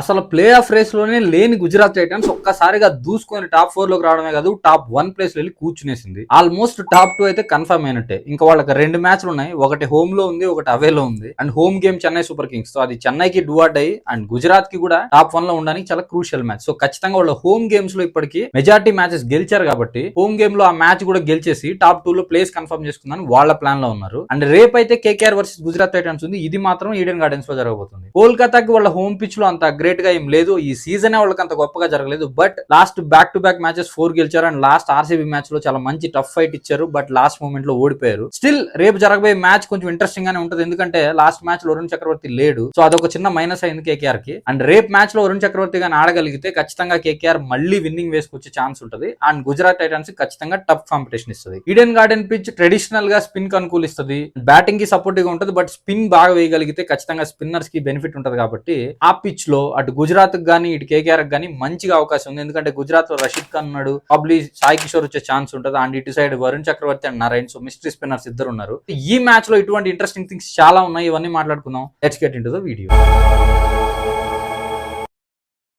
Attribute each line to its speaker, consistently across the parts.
Speaker 1: అసలు play of race లోనే లేని గుజరాత్ టైటన్స్ ఒక్కసారిగా దూసుకొని టాప్ 4 లోకి రావడమే కాదు, టాప్ 1 ప్లేస్ వెళ్ళి కూర్చునేసింది. ఆల్మోస్ట్ టాప్ 2 అయితే కన్ఫర్మ్ అయినట్టే. ఇంకా వాళ్ళకి 2 మ్యాచ్లు ఉన్నాయి, ఒకటి హోమ్ లో ఉంది, ఒకటి అవే లో ఉంది. And home game Chennai Super Kings తో, అది చెన్నైకి do or die and Gujarat కి కూడా టాప్ 1 లో ఉండడానికి చాలా క్రూషియల్ మ్యాచ్. సో ఖచ్చితంగా వాళ్ళ హోమ్ గేమ్స్ లో ఇప్పటికి మెజారిటీ మ్యాచెస్ గెలిచారు కాబట్టి హోమ్ గేమ్ లో ఆ మ్యాచ్ కూడా గెలిచేసి టాప్ 2 లో ప్లేస్ కన్ఫర్మ్ చేసుకుందని వాళ్ళ ప్లాన్ లో ఉన్నారు. అండ్ రేపు అయితే కేకేఆర్ వర్సెస్ గుజరాత్ టైటన్స్ ఉంది. ఇది మాత్రం ఈడెన్ గార్డెన్స్ లో జరగబోతుంది. కోల్కతాకి వాళ్ళ హోమ్ పిచ్ లో అంత గ్రేట్ గా ఏం లేదు, ఈ సీజన్ వాళ్ళకి అంత గొప్పగా జరగలేదు. But last back to back matches 4 గెలిచారు. అండ్ లాస్ట్ ఆర్సీబీ మ్యాచ్ లో చాలా మంచి టఫ్ ఫైట్ ఇచ్చారు, బట్ లాస్ట్ మూమెంట్ లో ఓడిపోయారు. స్టిల్ రేపు జరగబోయే మ్యాచ్ కొంచెం ఇంట్రెస్టింగ్ గానే ఉంటుంది, ఎందుకంటే లాస్ట్ మ్యాచ్ లో వరుణ్ చక్రవర్తి లేడు. సో అదొక చిన్న మైనస్ అయింది కేకేఆర్ కి. అండ్ రేపు మ్యాచ్ లో వరుణ్ చక్రవర్తి గాని ఆడగలిగితే ఖచ్చితంగా కేకేఆర్ మళ్ళీ విన్నింగ్ వేసుకొచ్చే ఛాన్స్ ఉంటుంది. అండ్ గుజరాత్ టైటన్స్ ఖచ్చితంగా టఫ్ కాంపిటీషన్ ఇస్తుంది. ఈడెన్ గార్డెన్ పిచ్ ట్రెడిషనల్ గా స్పిన్ కి అనుకూలిస్తుంది, బ్యాటింగ్ కి సపోర్టివ్ గా ఉంటుంది. బట్ స్పిన్ బాగా వేయగలిగితే ఖచ్చితంగా స్పిన్నర్స్ కి బెనిఫిట్ ఉంటుంది. కాబట్టి ఆ పిచ్ లో అటు గుజరాత్ గానీ ఇటు కేకేఆర్ గానీ మంచిగా అవకాశం ఉంది. ఎందుకంటే గుజరాత్ లో రషీద్ ఖాన్ ఉన్నాడు, ప్రాబ్లీ సాయి కిషోర్ వచ్చే ఛాన్స్ ఉంటుంది. అండ్ ఇటు side Varun Chakravarthy and Narine, so mystery spinners ఇద్దరు ఉన్నారు. ఈ మ్యాచ్ లో ఇటువంటి ఇంట్రెస్టింగ్ థింగ్స్ చాలా ఉన్నాయి, ఇవన్నీ మాట్లాడుకుందాం. Let's get into the video.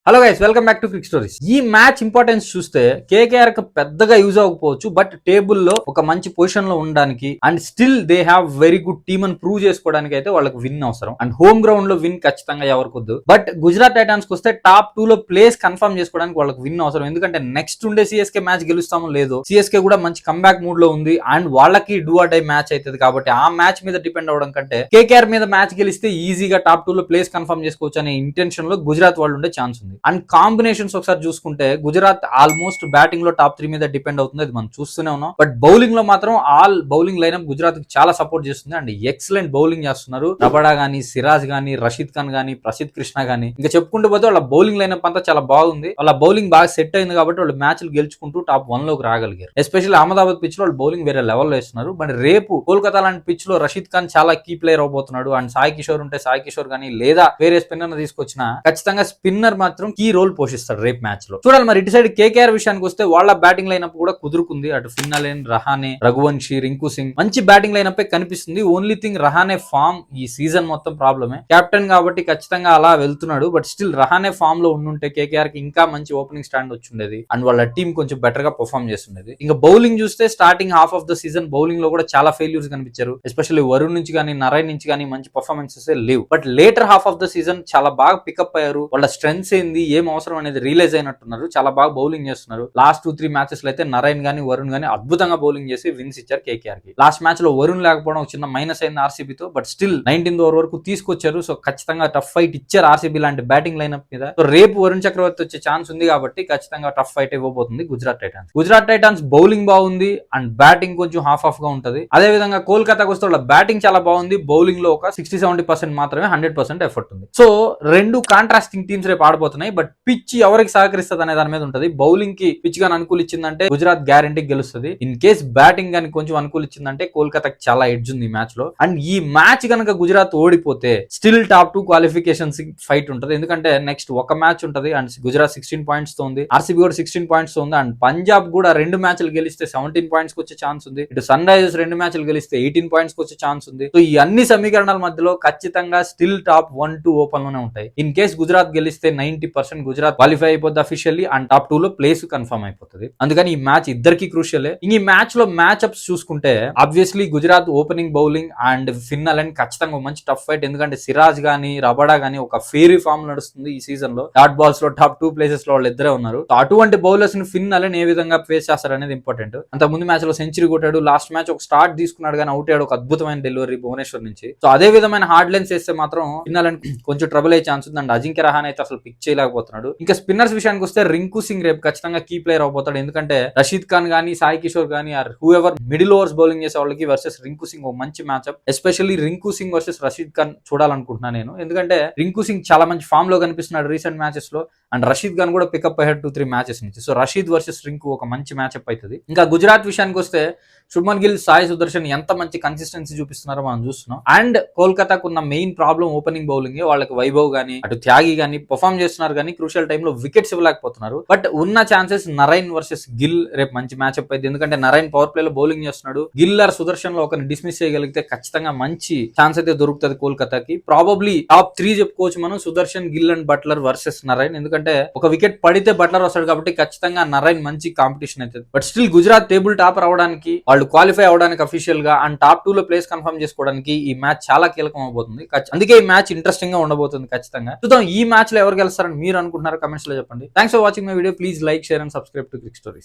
Speaker 1: Hello guys, welcome back to quick stories. ఈ మ్యాచ్ ఇంపార్టెన్స్ చూస్తే కేకేఆర్ కి పెద్దగా యూజ్ అవ్వకపోవచ్చు, బట్ టేబుల్ లో ఒక మంచి పొజిషన్ లో ఉండడానికి and still they have very good team అని ప్రూవ్ చేసుకోవడానికి అయితే వాళ్ళకి విన్ అవసరం. అండ్ హోమ్ గ్రౌండ్ లో విన్ ఖచ్చితంగా ఎవరికొద్దు. బట్ గుజరాత్ టైటన్స్ కి వస్తే టాప్ 2 లో ప్లేస్ కన్ఫర్మ్ చేసుకోవడానికి వాళ్ళకి విన్ అవసరం. ఎందుకంటే నెక్స్ట్ ఉండే సిఎస్కే మ్యాచ్ గెలుస్తామో లేదో, సిఎస్కే కూడా మంచి కంబ్యాక్ మూడ్ లో ఉంది అండ్ వాళ్ళకి డూ ఆర్ డై మ్యాచ్ అవుతుంది. కాబట్టి ఆ మ్యాచ్ మీద డిపెండ్ అవడం కంటే కేకేఆర్ మీద మ్యాచ్ గెలిస్తే ఈజీగా టాప్ 2 లో ప్లేస్ కన్ఫర్మ్ చేసుకోవచ్చు అనే ఇంటెన్షన్ లో గుజరాత్ వాళ్ళు ఉండే ఛాన్స్ ఉంది. అండ్ కాంబినేషన్స్ ఒకసారి చూసుకుంటే గుజరాత్ ఆల్మోస్ట్ బ్యాటింగ్ లో టాప్ 3 మీద డిపెండ్ అవుతుంది, అది మనం చూస్తూనే ఉన్నాం. బట్ బౌలింగ్ లో మాత్రం ఆల్ బౌలింగ్ లైనప్ గుజరాత్ కి చాలా సపోర్ట్ చేస్తుంది. అండ్ ఎక్సలెంట్ బౌలింగ్ చేస్తున్నారు. రబడా గానీ, సిరాజ్ గానీ, రషీద్ ఖాన్ గానీ, ప్రసిద్ కృష్ణ గానీ, ఇంకా చెప్పుకుంటూ పోతే వాళ్ళ బౌలింగ్ లైనప్ అంతా చాలా బాగుంది. వాళ్ళ బౌలింగ్ బాగా సెట్ అయింది కాబట్టి వాళ్ళు మ్యాచ్లు గెలుచుకుంటూ టాప్ 1 లోకి రాగలిగారు. ఎస్పెషల్లీ అహ్మదాబాద్ పిచ్ లో వాళ్ళు బౌలింగ్ వేరే లెవెల్లో వేస్తున్నారు. బట్ రేపు కోల్కతా లాంటి పిచ్ లో రషీద్ ఖాన్ చాలా కీ ప్లేయర్ అవబోతున్నాడు. అండ్ సాయి కిషోర్ ఉంటే సాయి కిషోర్ గానీ, లేదా వేరే స్పిన్నర్ తీసుకొచ్చినా ఖచ్చితంగా స్పిన్నర్ మాత్రం కీ రోల్ పోషిస్తాడు రేపు మ్యాచ్ లో. చూడాలి మరి. ఇటు సైడ్ కేకేఆర్ విషయానికి వస్తే వాళ్ళ బ్యాటింగ్ లైనప్ కూడా కుదురుకుంది. అటు ఫిన్నలేన్, రహానే, రఘువంశీ, రింకు సింగ్ మంచి బ్యాటింగ్ లైనప్ కనిపిస్తుంది. ఓన్లీ థింగ్ రహానే ఫామ్ ఈ సీజన్ మొత్తం ప్రాబ్లమే. కెప్టెన్ కాబట్టి ఖచ్చితంగా అలా వెళ్తున్నాడు. బట్ స్టిల్ రహానే ఫామ్ లో ఉండుంటే కేకేఆర్ కి ఇంకా మంచి ఓపెనింగ్ స్టాండ్ వచ్చిండేది అండ్ వాళ్ళ టీం కొంచెం బెటర్ గా పర్ఫామ్ చేస్తుండేది. ఇంకా బౌలింగ్ చూస్తే starting half of the season bowling లో కూడా చాలా ఫెయిల్యూర్స్ కనిపించారు. ఎస్పెషల్లీ వరుణ్ నుంచి కానీ, నారాయణ్ నుంచి కానీ మంచి పర్ఫార్మెన్సెస్ లేవు. But later half of the season చాలా బాగా పికప్ అయ్యారు. వాళ్ళ స్ట్రెంగ్స్ ఏంది, ఏం అవసరం అనేది రియలైజ్ అయినట్టున్నారు. చాలా బాగా బౌలింగ్ చేస్తున్నారు. లాస్ట్ 2-3 మ్యాచెస్ లో అయితే నారాయణ్ గానీ, వరుణ్ గానీ అద్భుతంగా బౌలింగ్ చేసి విన్స్ ఇచ్చారు కేకేఆర్ కి. లాస్ట్ మ్యాచ్ లో వరుణ్ లేకపోవడం ఒక చిన్న మైనస్ అయింది ఆర్సీబీతో. బట్ స్టిల్ 19th ఓవర్ వరకు తీసుకొచ్చారు. సో ఖచ్చితంగా టఫ్ ఫైట్ ఇచ్చారు ఆర్సీబీ లాంటి బ్యాటింగ్ లైనప్ మీద. సో రేపు వరుణ్ చక్రవర్తి వచ్చే ఛాన్స్ ఉంది కాబట్టి ఖచ్చితంగా టఫ్ ఫైట్ ఇవ్వబోతుంది Gujarat Titans. Gujarat Titans bowling బాగుంది అండ్ బ్యాటింగ్ కొంచెం హాఫ్ గా ఉంటది. అదే విధంగా కోల్కతాకి వస్తే వాళ్ళ బ్యాటింగ్ చాలా బాగుంది, బౌలింగ్ లో ఒక 60-70% మాత్రమే 100% ఎఫర్ట్ ఉంది. సో రెండు కాంట్రాస్టింగ్ టీమ్స్ రేపు ఆడబోతున్నాయి. బట్ పిచ్ ఎవరికి సహకరిస్తుంది అనే దాని మీద ఉంటుంది. బౌలింగ్ కి పిచ్ గాని అనుకూలించిందంటే గుజరాత్ గ్యారంటీ గెలుస్తుంది. ఇన్ కేస్ బ్యాటింగ్ గాని కొంచెం అనుకూలించిందంటే కోల్కతాకి చాలా ఎడ్జ్ ఉంది ఈ మ్యాచ్ లో. అండ్ ఈ మ్యాచ్ కనుక గుజరాత్ ఓడిపోతే స్టిల్ టాప్ 2 క్వాలిఫికేషన్స్ ఫైట్ ఉంటుంది. ఎందుకంటే నెక్స్ట్ ఒక మ్యాచ్ ఉంటుంది అండ్ గుజరాత్ 16 పాయింట్స్ తో ఉంది, ఆర్సీబీ కూడా 16 పాయింట్స్ తో ఉంది. అండ్ పంజాబ్ కూడా 2 మ్యాచ్లు గెలిస్తే 17 పాయింట్స్ వచ్చే ఛాన్స్ ఉంది. ఇటు సన్ రైజర్స్ 2 మ్యాచ్లు గెలిస్తే 18 పాయింట్స్ వచ్చే ఛాన్స్ ఉంది. సో ఈ అన్ని సమీకరణాల మధ్యలో ఖచ్చితంగా స్టిల్ టాప్ 1-2 ఓపెన్ లోనే ఉంటాయి. ఇన్ కేస్ గుజరాత్ గెలిస్తే 90% గుజరాత్ క్వాలిఫై అయిపోద్ది అఫీషియల్లీ అండ్ టాప్ 2 లో ప్లేస్ కన్ఫర్మ్ అయిపోతుంది. అందుకని ఈ మ్యాచ్ ఇద్దరికి క్రూషియలే. ఈ మ్యాచ్ లో మ్యాచ్ అప్స్ చూసుకుంటే obviously Gujarat opening bowling and ఫిన్నలెన్ ఖచ్చితంగా మంచి టఫ్ ఫైట్. ఎందుకంటే సిరాజ్ గానీ, రబడా గానీ ఒక ఫేరీ ఫామ్ నడుస్తుంది ఈ సీజన్ లో. డాట్ బాల్స్ లో టాప్ 2 ప్లేసెస్ లో వాళ్ళు ఇద్దరే ఉన్నారు. అటువంటి బౌలర్స్ ని ఫిన్నలెన్ ఏ విధంగా ఫేస్ చేస్తారు అనేది ఇంపార్టెంట్. అంత ముందు మ్యాచ్ లో సెంచరీ కొట్టాడు, లాస్ట్ మ్యాచ్ ఒక స్టార్ట్ తీసుకున్నాడు కానీ అవుట్ అయ్యాడు, ఒక అద్భుతమైన డెలివరీ భువనేశ్వర్ నుంచి. సో అదే విధమైన హార్డ్ లైన్స్ వేస్తే మాత్రం ఫిన్నలెన్ కొంచెం ట్రబుల్ అయ్యే ఛాన్స్ ఉంది. అండ్ అజింక్య రహానే అయితే అసలు పిక్ చేయలేకపోతున్నాడు. ఇంకా స్పిన్నర్స్ విషయానికి వస్తే రింకు సింగ్ రేపు ఖచ్చితంగా కీ ప్లేయర్ అవబోతాడు. ఎందుకంటే రషీద్ ఖాన్ గానీ, సాయి కిషోర్ గానీ or whoever middle overs bowling చేసే వాళ్ళకి వర్సెస్ రింకు సింగ్ ఒక మంచి matchup. Especially Rinku Singh versus Rashid Khan చూడాలనుకుంటున్నాను నేను. ఎందుకంటే రింకు సింగ్ చాలా మంచి ఫామ్ లో కనిపిస్తున్నాడు రీసెంట్ మ్యాచెస్ లో. అండ్ రషీద్ ఖాన్ కూడా పికప్ అయ్యాడు 2-3 మ్యాచెస్ నుంచి. సో రషీద్ వర్సెస్ రింకు ఒక మంచి మ్యాచ్అప్ అవుతుంది. ఇంకా గుజరాత్ విషయానికి వస్తే శుభ్మన్ గిల్, సాయి సుదర్శన్ ఎంత మంచి కన్సిస్టెన్సీ చూపిస్తున్నారో మనం చూస్తున్నాం. అండ్ కోల్కతాకు ఉన్న మెయిన్ ప్రాబ్లం ఓపెనింగ్ బౌలింగ్. వాళ్ళకి వైభవ్ గానీ, అటు త్యాగి గానీ పర్ఫామ్ చేస్తున్నారు. చూస్తున్నారు కానీ క్రూషియల్ టైంలో వికెట్స్ ఇవ్వలేకపోతున్నారు. బట్ ఉన్న ఛాన్సెస్ నరైన్ వర్సెస్ గిల్ రేపు మంచి మ్యాచ్అప్ అయింది. ఎందుకంటే నరైన్ పవర్ ప్లే లో బౌలింగ్ చేస్తున్నాడు. గిల్ ఆర్ సుదర్శన్ లో ఒకరిని డిస్మిస్ చేయగలిగితే ఖచ్చితంగా మంచి ఛాన్స్ అయితే దొరుకుతుంది కోల్కతాకి. ప్రాబబ్లీ టాప్ 3 చెప్పుకోవచ్చు మనం, Sudharsan, Gill and Buttler versus Narine. ఎందుకంటే ఒక వికెట్ పడితే బట్లర్ వస్తాడు కాబట్టి ఖచ్చితంగా నరైన్ మంచి కాంపిటీషన్ అవుతుంది. But still Gujarat table topper అవడానికి, వాళ్ళు క్వాలిఫై అవడానికి అఫీషియల్ గా అండ్ టాప్ 2 లో ప్లేస్ కన్ఫర్మ్ చేసుకోవడానికి ఈ మ్యాచ్ చాలా కీలకం అవబోతుంది. అందుకే ఈ మ్యాచ్ ఇంట్రెస్టింగ్ గా ఉండబోతుంది ఖచ్చితంగా. చూద్దాం ఈ మ్యాచ్ లో ఎవరు గెలుస్తారని మీరు అనుకుంటున్నారు, కమెంట్స్ లో చెప్పండి. Thanks for watching my video. Please like, share and subscribe to Crick stories.